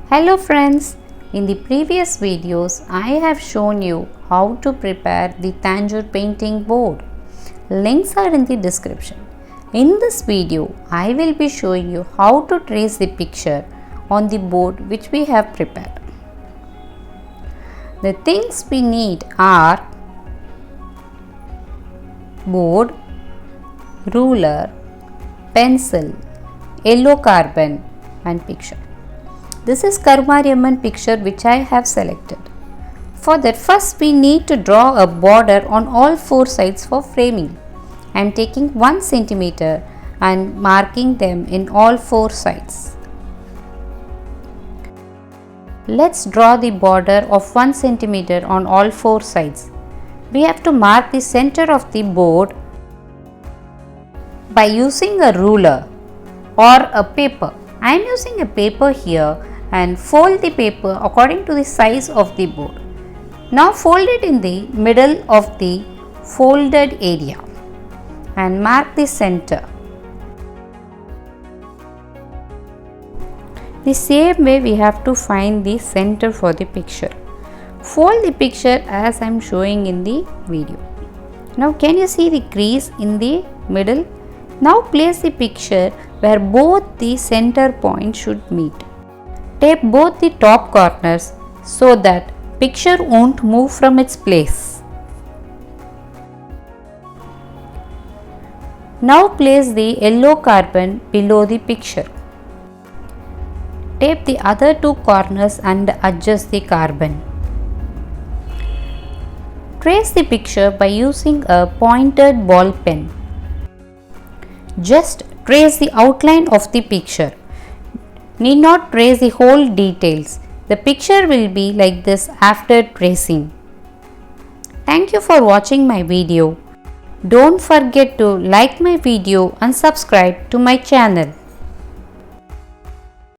Hello friends, in the previous videos I have shown you how to prepare the Tanjore painting board. Links are in the description. In this video I will be showing you how to trace the picture on the board which we have prepared. The things we need are board, ruler, pencil, yellow carbon and picture. This is Karmariamman picture which I have selected. For that, first we need to draw a border on all four sides for framing. I am taking 1 centimeter and marking them in all four sides. Let's draw the border of 1 centimeter on all four sides. We have to mark the center of the board by using a ruler or a paper. I am using a paper here and fold the paper according to the size of the board. Now fold it in the middle of the folded area and mark the center. The same way we have to find the center for the picture. Fold the picture as I am showing in the video. Now can you see the crease in the middle? Now place the picture where both the center points should meet. Tape both the top corners so that picture won't move from its place. Now place the yellow carbon below the picture. Tape the other two corners and adjust the carbon. Trace the picture by using a pointed ball pen. Just trace the outline of the picture. Need not trace the whole details. The picture will be like this after tracing. Thank you for watching my video. Don't forget to like my video and subscribe to my channel.